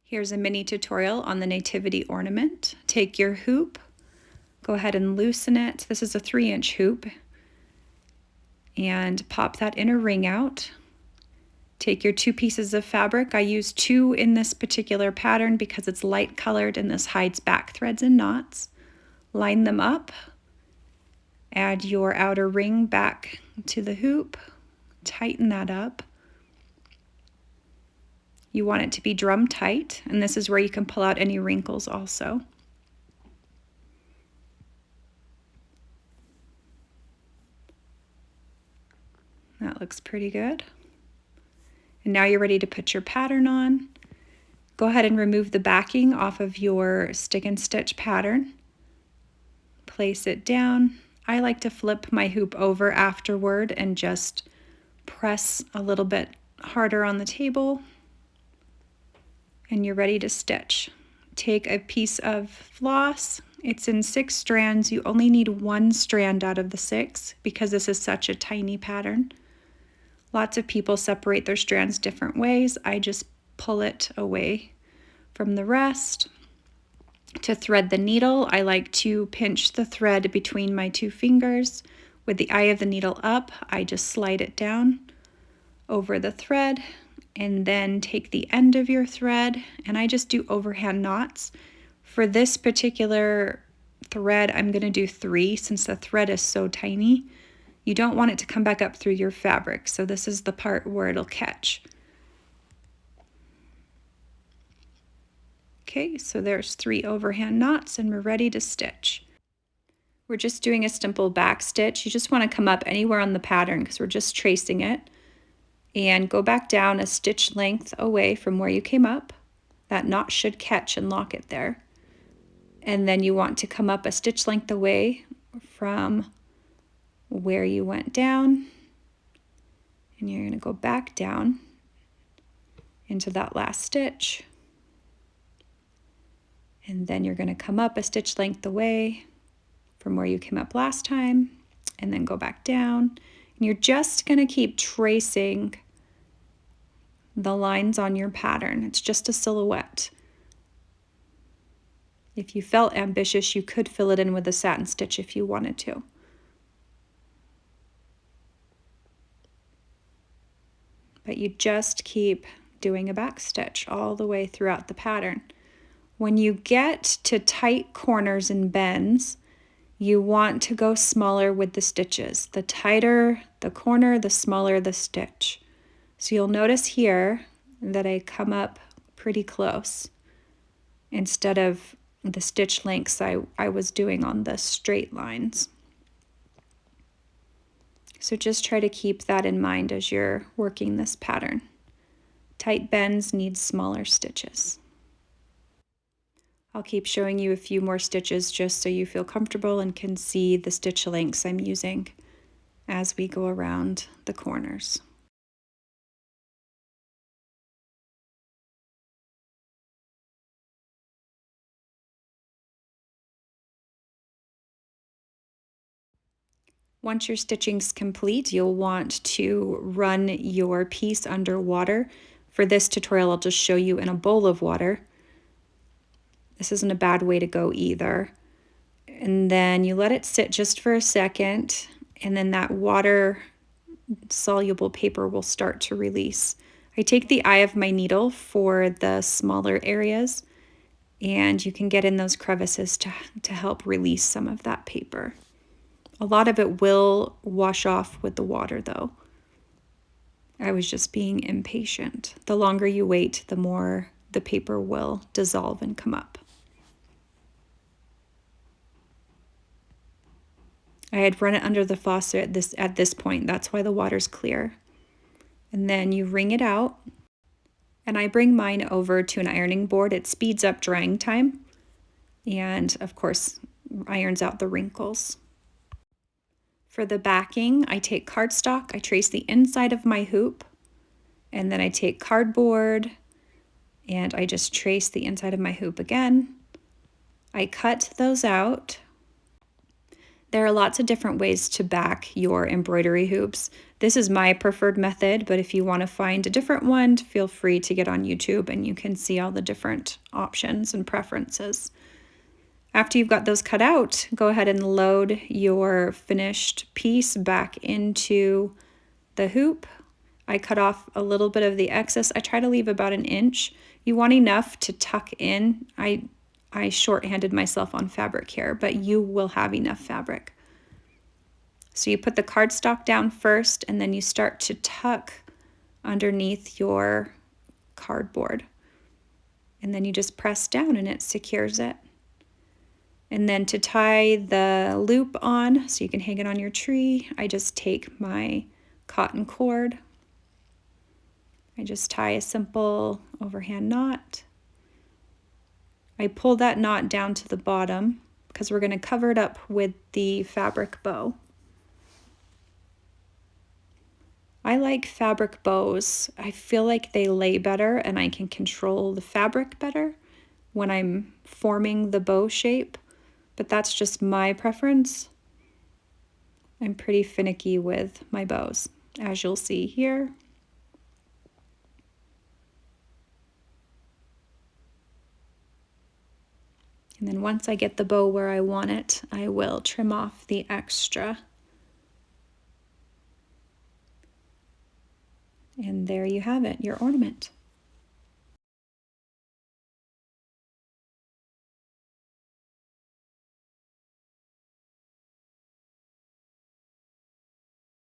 Here's a mini tutorial on the nativity ornament. Take your hoop, go ahead and loosen it. This is a 3-inch hoop, and pop that inner ring out. Take your 2 pieces of fabric. I use 2 in this particular pattern because it's light colored and this hides back threads and knots. Line them up. Add your outer ring back to the hoop. Tighten that up. You want it to be drum tight, and this is where you can pull out any wrinkles also. That looks pretty good. And now you're ready to put your pattern on. Go ahead and remove the backing off of your stick and stitch pattern. Place it down. I like to flip my hoop over afterward and just press a little bit harder on the table. And you're ready to stitch. Take a piece of floss. It's in 6 strands. You only need 1 strand out of the 6 because this is such a tiny pattern. Lots of people separate their strands different ways. I just pull it away from the rest. To thread the needle, I like to pinch the thread between my 2 fingers. With the eye of the needle up, I just slide it down over the thread, and then take the end of your thread, and I just do overhand knots. For this particular thread, I'm going to do 3 since the thread is so tiny. You don't want it to come back up through your fabric, so this is the part where it'll catch. Okay, so there's 3 overhand knots, and we're ready to stitch. We're just doing a simple back stitch. You just want to come up anywhere on the pattern because we're just tracing it. And go back down a stitch length away from where you came up. That knot should catch and lock it there. And then you want to come up a stitch length away from where you went down. And you're going to go back down into that last stitch. And then you're going to come up a stitch length away from where you came up last time, and then go back down. And you're just going to keep tracing the lines on your pattern. It's just a silhouette. If you felt ambitious, you could fill it in with a satin stitch if you wanted to. But you just keep doing a back stitch all the way throughout the pattern. When you get to tight corners and bends, you want to go smaller with the stitches. The tighter the corner, the smaller the stitch. So you'll notice here that I come up pretty close instead of the stitch lengths I was doing on the straight lines. So just try to keep that in mind as you're working this pattern. Tight bends need smaller stitches. I'll keep showing you a few more stitches just so you feel comfortable and can see the stitch lengths I'm using as we go around the corners. Once your stitching's complete, you'll want to run your piece under water. For this tutorial, I'll just show you in a bowl of water. This isn't a bad way to go either. And then you let it sit just for a second, and then that water-soluble paper will start to release. I take the eye of my needle for the smaller areas, and you can get in those crevices to help release some of that paper. A lot of it will wash off with the water though. I was just being impatient. The longer you wait, the more the paper will dissolve and come up. I had run it under the faucet at this point. That's why the water's clear. And then you wring it out. And I bring mine over to an ironing board. It speeds up drying time. And of course, irons out the wrinkles. For the backing, I take cardstock. I trace the inside of my hoop. And then I take cardboard. And I just trace the inside of my hoop again. I cut those out. There are lots of different ways to back your embroidery hoops. This is my preferred method, but if you want to find a different one, feel free to get on YouTube and you can see all the different options and preferences. After you've got those cut out, go ahead and load your finished piece back into the hoop. I cut off a little bit of the excess. I try to leave about 1 inch. You want enough to tuck in. I shorthanded myself on fabric here, but you will have enough fabric. So you put the cardstock down first, and then you start to tuck underneath your cardboard. And then you just press down and it secures it. And then to tie the loop on, so you can hang it on your tree, I just take my cotton cord. I just tie a simple overhand knot. I pull that knot down to the bottom because we're going to cover it up with the fabric bow. I like fabric bows. I feel like they lay better and I can control the fabric better when I'm forming the bow shape, but that's just my preference. I'm pretty finicky with my bows, as you'll see here. And then once I get the bow where I want it, I will trim off the extra. And there you have it, your ornament.